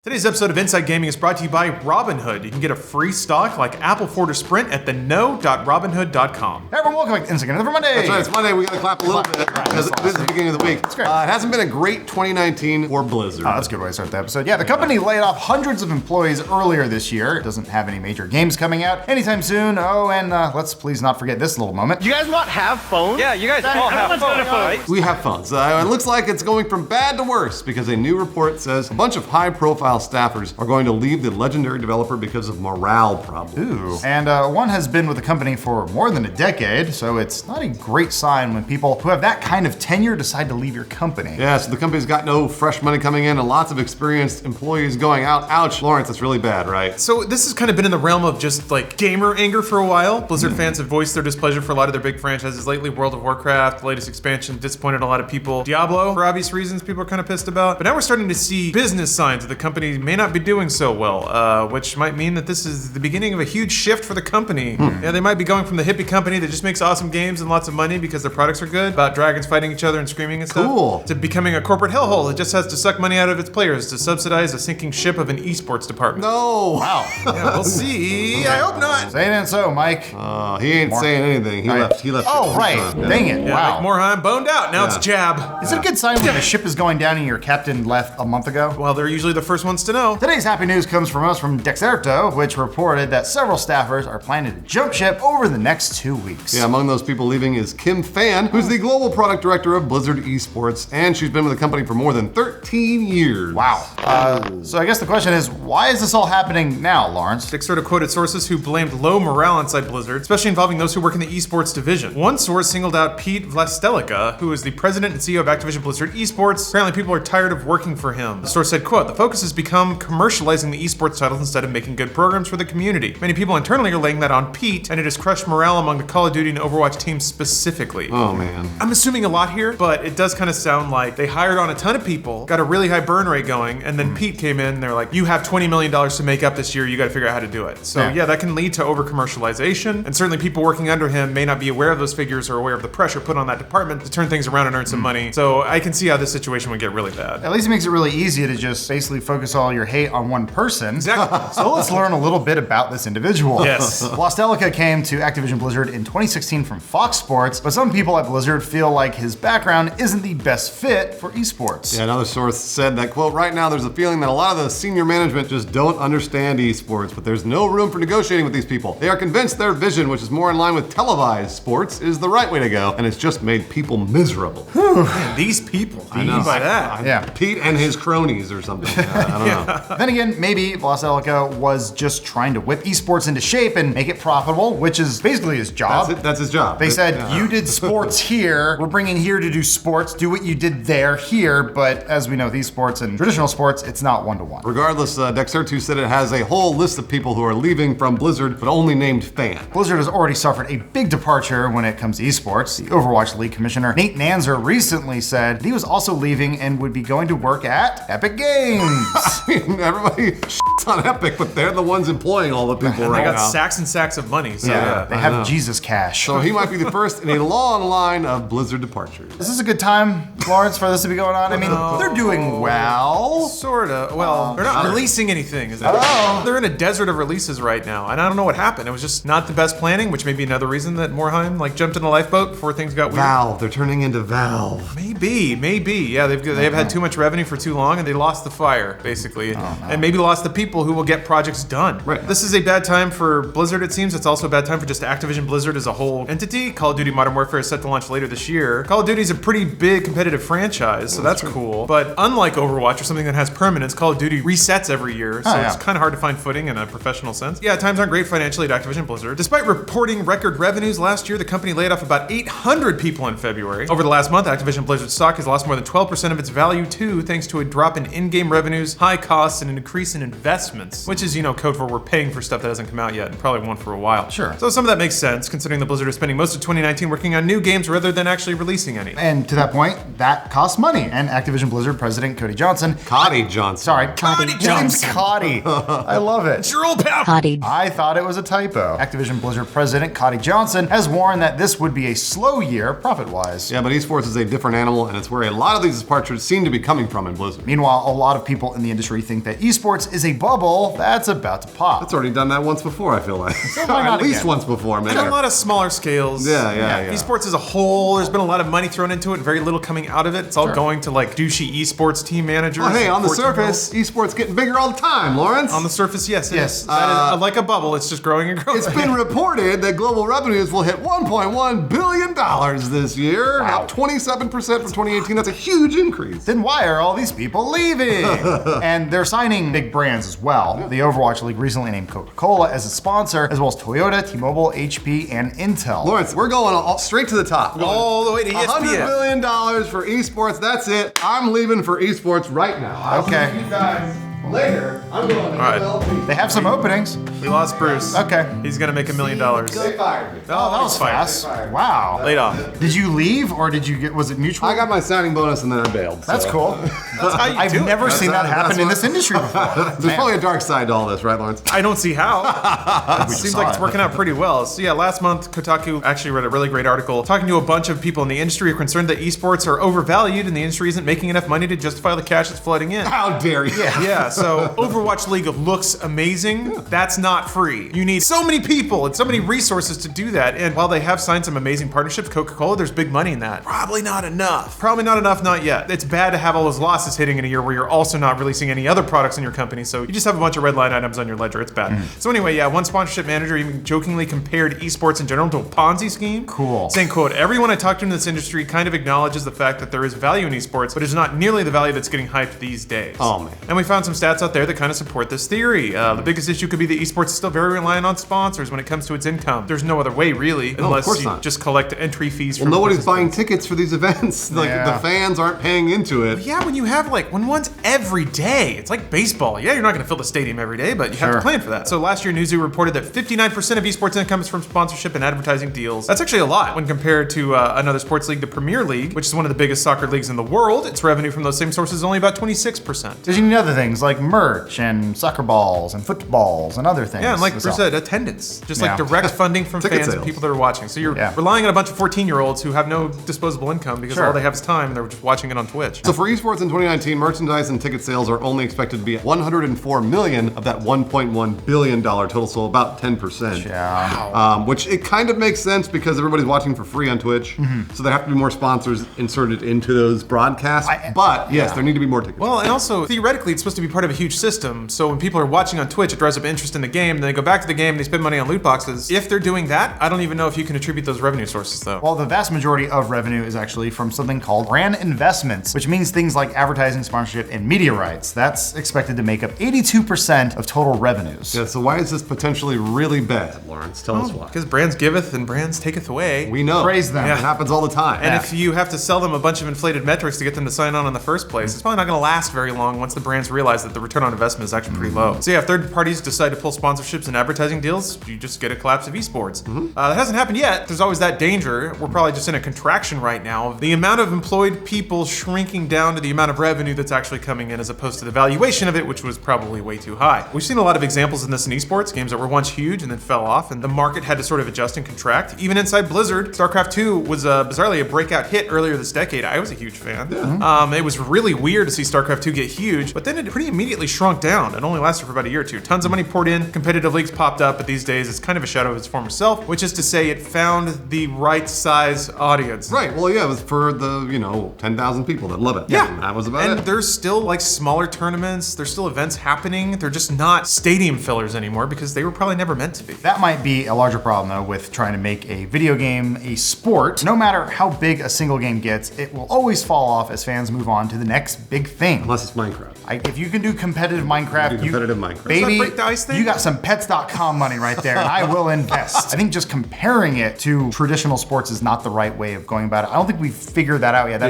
Today's episode of Inside Gaming is brought to you by Robinhood. You can get a free stock like Apple, Ford, or Sprint at no.robinhood.com. Hey everyone, welcome back to Inside Gaming for Monday. That's right, it's Monday. We gotta clap a little bit because this is the beginning of the week. That's great. It hasn't been a great 2019 for Blizzard. That's a good way to start the episode. Yeah, the company laid off hundreds of employees earlier this year. It doesn't have any major games coming out anytime soon. Oh, and let's please not forget this little moment. You guys not have phones? Yeah, you guys all have phones, right? We have phones. It looks like it's going from bad to worse because a new report says a bunch of high-profile staffers are going to leave the legendary developer because of morale problems. Ooh. And one has been with the company for more than a decade, so it's not a great sign when people who have that kind of tenure decide to leave your company. Yeah, so the company's got no fresh money coming in and lots of experienced employees going out. Ouch, Lawrence, that's really bad, right? So this has kind of been in the realm of just like gamer anger for a while. Blizzard fans have voiced their displeasure for a lot of their big franchises lately. World of Warcraft, the latest expansion, disappointed a lot of people. Diablo, for obvious reasons, people are kind of pissed about. But now we're starting to see business signs that the company may not be doing so well, which might mean that this is the beginning of a huge shift for the company. Yeah, they might be going from the hippie company that just makes awesome games and lots of money because their products are good, about dragons fighting each other and screaming and stuff, Cool. to becoming a corporate hellhole that just has to suck money out of its players to subsidize a sinking ship of an esports department. No! Wow. Yeah, we'll see. I hope not. Say it ain't so, Mike. He ain't saying anything. He left. Oh, right. Yeah. Dang it. Yeah, Wow. like Morheim boned out. Now it's Jab. Is it a good sign when the ship is going down and your captain left a month ago? Well, they're usually the first ones to know. Today's happy news comes from us from Dexerto, which reported that several staffers are planning to jump ship over the next 2 weeks. Yeah, among those people leaving is Kim Fan, who's the global product director of Blizzard eSports, and she's been with the company for more than 13 years. Wow. So I guess the question is, why is this all happening now, Lawrence? Dexerto quoted sources who blamed low morale inside Blizzard, especially involving those who work in the esports division. One source singled out Pete Lostellikas, who is the president and CEO of Activision Blizzard eSports. Apparently people are tired of working for him. The source said, quote, "The focus has become commercializing the esports titles instead of making good programs for the community. Many people internally are laying that on Pete, and it has crushed morale among the Call of Duty and Overwatch teams specifically." Oh, man. I'm assuming a lot here, but it does kind of sound like they hired on a ton of people, got a really high burn rate going, and then Pete came in and they're like, you have $20 million to make up this year, you gotta figure out how to do it. So yeah, that can lead to over-commercialization, and certainly people working under him may not be aware of those figures or aware of the pressure put on that department to turn things around and earn some money. So I can see how this situation would get really bad. At least it makes it really easy to just basically focus all your hate on one person. Exactly. So let's learn a little bit about this individual. Yes. Lostellikas came to Activision Blizzard in 2016 from Fox Sports, but some people at Blizzard feel like his background isn't the best fit for esports. Yeah, another source said that, quote, "Right now there's a feeling that a lot of the senior management just don't understand esports, but there's no room for negotiating with these people. They are convinced their vision, which is more in line with televised sports, is the right way to go, and it's just made people miserable." Man, these people. I know. By that. Yeah. Pete and his cronies or something. I don't know. Then again, maybe Lostellikas was just trying to whip esports into shape and make it profitable, which is basically his job. That's it. That's his job. They said, you did sports here, we're bringing here to do sports, do what you did there here, but as we know, with esports and traditional sports, it's not one-to-one. Regardless, Dexerto said it has a whole list of people who are leaving from Blizzard, but only named Fan. Blizzard has already suffered a big departure when it comes to esports. The Overwatch League commissioner Nate Nanzer recently said that he was also leaving and would be going to work at Epic Games. I mean, everybody shits on Epic, but they're the ones employing all the people They right got now. sacks and sacks of money. So Yeah, they I have know. Jesus cash. So he might be the first in a long line of Blizzard departures. Is this a good time, Lawrence, for this to be going on? I mean, they're doing well. Sorta. Well, they're not releasing anything. Is that? Oh. They're in a desert of releases right now, and I don't know what happened. It was just not the best planning, which may be another reason that Morheim jumped in the lifeboat before things got weird. Valve, they're turning into Valve. Maybe. Yeah, they've had too much revenue for too long, and they lost the fire basically, and maybe lost the people who will get projects done. Right. This is a bad time for Blizzard. It seems it's also a bad time for just Activision Blizzard as a whole entity. Call of Duty Modern Warfare is set to launch later this year. Call of Duty is a pretty big competitive franchise, so that's cool. But unlike Overwatch or something that has permanence, Call of Duty resets every year, so it's kind of hard to find footing in a professional sense. Yeah, times aren't great financially at Activision Blizzard. Despite reporting record revenues last year, the company laid off about 800 people in February. Over the last month, Activision Blizzard stock has lost more than 12% of its value too, thanks to a drop in in-game revenues, high costs, and an increase in investments, which is, code for we're paying for stuff that hasn't come out yet and probably won't for a while. Sure. So some of that makes sense, considering the Blizzard is spending most of 2019 working on new games rather than actually releasing any. And to that point, that costs money. And Activision Blizzard president Cody Johnson. Cody Johnson. Sorry, Cody His name's Johnson. Cody. I love it. It's your old pal. I thought it was a typo. Activision Blizzard president Cody Johnson has warned that this would be a slow year profit-wise. Yeah, but esports is a different animal, and it's where a lot of these departures seem to be coming from in Blizzard. Meanwhile, a lot of people in the the industry think that esports is a bubble that's about to pop. It's already done that once before, I feel like. why not At least again? once before, man. On a lot of smaller scales. Yeah. Esports as a whole, there's been a lot of money thrown into it and very little coming out of it. It's all going to like douchey esports team managers. Well, hey, on the 14-year-olds. surface, esports getting bigger all the time, Lawrence. On the surface, yes. Yes. That is like a bubble. It's just growing and growing. It's been reported that global revenues will hit $1.1 billion this year, Wow. up 27% from 2018. That's a huge increase. Then why are all these people leaving? And they're signing big brands as well. The Overwatch League recently named Coca-Cola as a sponsor, as well as Toyota, T-Mobile, HP, and Intel. Lawrence, we're going straight to the top. We're going all the way to $100 ESPN. billion for esports. That's it. I'm leaving for esports right now. I'll Okay. see you guys later. I'm going to right. MLB. They have some openings. We lost Bruce. Okay. He's gonna make $1 million. They fired me. Oh, that was fast. Wow. Laid off. Did you leave or did you get, was it mutual? I got my signing bonus and then I bailed. That's so. cool. That's how you I've do it. never seen that happen in what- this industry before. There's probably a dark side to all this, right, Lawrence? I don't see how. It just seems saw like it's it. working out pretty well. So yeah, last month Kotaku actually read a really great article talking to a bunch of people in the industry who are concerned that esports are overvalued and the industry isn't making enough money to justify the cash that's flooding in. How dare you? Yeah, so Overwatch League looks amazing. That's not free. You need so many people and so many resources to do that. And while they have signed some amazing partnerships, Coca-Cola, there's big money in that. Probably not enough. Probably not enough, not yet. It's bad to have all those losses hitting in a year where you're also not releasing any other products in your company. So you just have a bunch of red line items on your ledger. It's bad. So anyway, yeah, one sponsorship manager even jokingly compared esports in general to a Ponzi scheme. Cool. Saying, quote, everyone I talk to in this industry kind of acknowledges the fact that there is value in esports, but it's not nearly the value that's getting hyped these days. Oh, man. And we found some stats out there that kind of support this theory. The biggest issue could be that esports is still very reliant on sponsors when it comes to its income. There's no other way, really, of unless course you not. just collect entry fees Well, from nobody's buying participants. tickets for these events. Like, Yeah. the fans aren't paying into it. Yeah, when you have when one's every day, it's like baseball. Yeah, you're not going to fill the stadium every day, but you have to Sure. plan for that. So last year, Newzoo reported that 59% of esports income is from sponsorship and advertising deals. That's actually a lot when compared to another sports league, the Premier League, which is one of the biggest soccer leagues in the world. Its revenue from those same sources is only about 26%. There's even other things like merch and soccer balls and footballs and other things. Yeah, and like to Bruce sell. said, attendance. Just Yeah. like direct funding from Ticket fans and sales. people that are watching. So you're Yeah. relying on a bunch of 14-year-olds who have no disposable income because Sure. all they have is time and they're just watching it on Twitch. So for esports in 2019, merchandise and ticket sales are only expected to be at 104 million of that 1.1 billion dollar total, so about 10%. Yeah. Which it kind of makes sense because everybody's watching for free on Twitch, so there have to be more sponsors inserted into those broadcasts. But yes, yeah. there need to be more tickets. Well, and also, theoretically, it's supposed to be part of a huge system. So when people are watching on Twitch, it drives up interest in the game. Then they go back to the game and they spend money on loot boxes. If they're doing that, I don't even know if you can attribute those revenue sources, though. Well, the vast majority of revenue is actually from something called brand investments, which means things like advertising, sponsorship, and media rights. That's expected to make up 82% of total revenues. yeah, so why is this potentially really bad, Lawrence? Tell us why. Because brands giveth and brands taketh away. We know. Praise them. It happens all the time. And if you have to sell them a bunch of inflated metrics to get them to sign on in the first place, it's probably not going to last very long once the brands realize that the return on investment is actually pretty low. So yeah, if third parties decide to pull sponsorships and advertising deals, you just get a collapse of esports. That hasn't happened yet. There's always that danger. We're probably just in a contraction right now. The amount of employed people shrinking down to the amount of revenue that's actually coming in as opposed to the valuation of it, which was probably way too high. We've seen a lot of examples in this in esports, games that were once huge and then fell off, and the market had to sort of adjust and contract. Even inside Blizzard, StarCraft 2 was bizarrely a breakout hit earlier this decade. I was a huge fan. It was really weird to see StarCraft 2 get huge, but then it pretty immediately shrunk down. It only lasted for about a year or two. Tons of money poured in, competitive leagues popped up, but these days it's kind of a shadow of its former self, which is to say it found the right size audience. Right, well, yeah, it was for the, 10,000 people that love it. Yeah. And that was about And it. there's still smaller tournaments, there's still events happening. They're just not stadium fillers anymore because they were probably never meant to be. That might be a larger problem, though, with trying to make a video game a sport. No matter how big a single game gets, it will always fall off as fans move on to the next big thing. Unless it's Minecraft. If you can do competitive Minecraft, Do competitive Minecraft. baby, Does that break the ice thing? you got some pets.com money right there, and I will invest. I think just comparing it to traditional sports is not the right way of going about it. I don't think we've figured that out yet.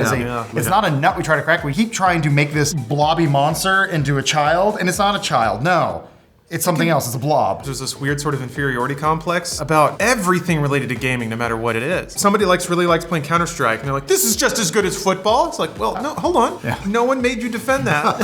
It's not a nut we try to crack. We keep trying to make this blobby monster into a child, and it's not a child. No. It's something else. It's a blob. There's this weird sort of inferiority complex about everything related to gaming, no matter what it is. Somebody really likes playing Counter-Strike, and they're like, this is just as good as football. It's like, well, no, hold on. Yeah. No one made you defend that.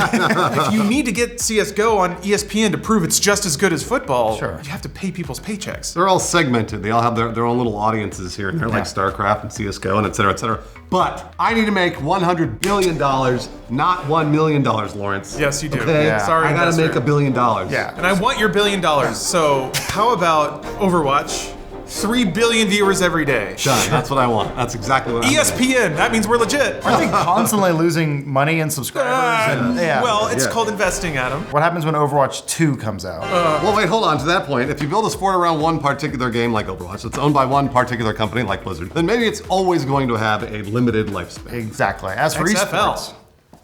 If you need to get CSGO on ESPN to prove it's just as good as football, Sure. you have to pay people's paychecks. They're all segmented. They all have their own little audiences here and there, like StarCraft and CSGO and et cetera, et cetera. But I need to make $100 billion, not $1 million, Lawrence. Yes, you do. Okay? Yeah. Sorry, I gotta investor. make $1 billion. Yeah. And I want your $1 billion. So how about Overwatch? 3 billion viewers every day. Done. That's what I want. That's exactly what I want. ESPN, that means we're legit. Aren't they constantly losing money and subscribers? And, yeah. Well, it's Yeah. called investing, Adam. What happens when Overwatch 2 comes out? Well, wait, hold on. To that point, if you build a sport around one particular game like Overwatch, that's owned by one particular company like Blizzard, then maybe it's always going to have a limited lifespan. Exactly. As for XFL. esports.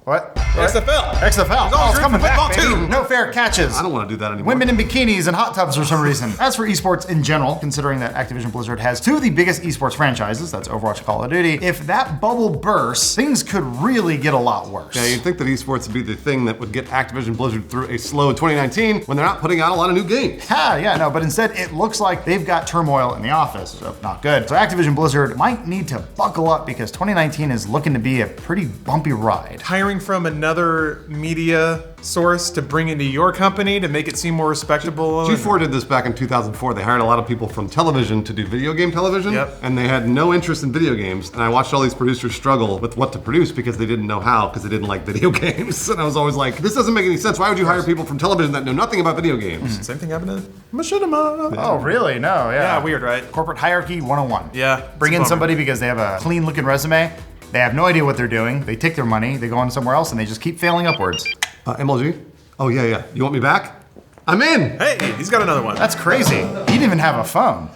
What? XFL. XFL. There's always it's room coming for back, football, baby. too. No fair catches. I don't want to do that anymore. Women in bikinis and hot tubs for some reason. As for esports in general, considering that Activision Blizzard has two of the biggest esports franchises, that's Overwatch and Call of Duty, if that bubble bursts, things could really get a lot worse. Yeah, you'd think that esports would be the thing that would get Activision Blizzard through a slow 2019 when they're not putting out a lot of new games. Yeah, but instead it looks like they've got turmoil in the office, so not good. So Activision Blizzard might need to buckle up because 2019 is looking to be a pretty bumpy ride. Hiring from another media source to bring into your company to make it seem more respectable. G4 did this back in 2004. They hired a lot of people from television to do video game television, Yep. and they had no interest in video games. And I watched all these producers struggle with what to produce because they didn't know how, because they didn't like video games. And I was always like, this doesn't make any sense. Why would you hire people from television that know nothing about video games? Same thing happened to Machinima. Oh, really? No, yeah. Yeah, weird, right? Corporate hierarchy 101. Yeah, Bring it's a in bummer. somebody because they have a clean looking resume. They have no idea what they're doing. They take their money, they go on somewhere else, and they just keep failing upwards. MLG? Oh, yeah. You want me back? I'm in! Hey, he's got another one. That's crazy. He didn't even have a phone.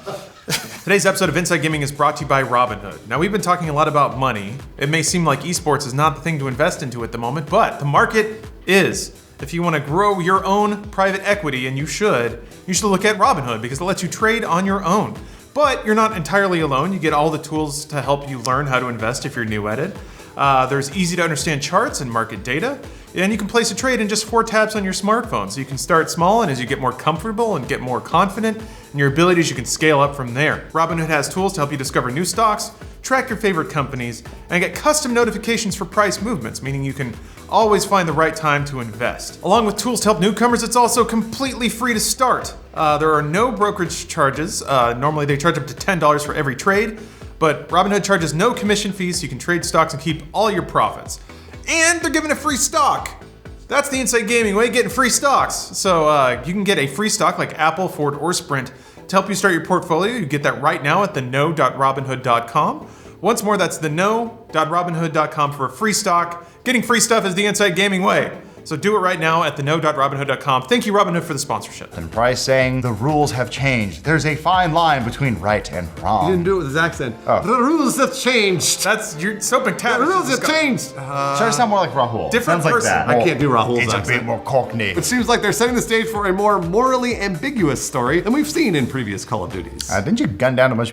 Today's episode of Inside Gaming is brought to you by Robinhood. Now, we've been talking a lot about money. It may seem like esports is not the thing to invest into at the moment, but the market is. If you want to grow your own private equity, and you should look at Robinhood because it lets you trade on your own. But you're not entirely alone. You get all the tools to help you learn how to invest if you're new at it. There's easy to understand charts and market data, and you can place a trade in just 4 taps on your smartphone. So you can start small, and as you get more comfortable and get more confident in your abilities, you can scale up from there. Robinhood has tools to help you discover new stocks, track your favorite companies, and get custom notifications for price movements, meaning you can always find the right time to invest. Along with tools to help newcomers, it's also completely free to start. There are no brokerage charges. Normally they charge up to $10 for every trade, but Robinhood charges no commission fees, so you can trade stocks and keep all your profits. And they're giving a free stock. That's the Inside Gaming way, getting free stocks. So you can get a free stock like Apple, Ford, or Sprint to help you start your portfolio. You get that right now at theknow.robinhood.com. Once more, that's theknow.robinhood.com for a free stock. Getting free stuff is the Inside Gaming way. So do it right now at theknow.robinhood.com. Thank you, Robinhood, for the sponsorship. And Bryce saying the rules have changed. There's a fine line between right and He wrong. didn't do it with his accent. Oh. The rules have changed. You're so The McTavish. rules have changed. Try to sound more like Rahul. different Sounds like person. that. I can't do Rahul's It's a accent. bit more cockney. It seems like they're setting the stage for a more morally ambiguous story than we've seen in previous Call of Duties. Didn't you gun down a bunch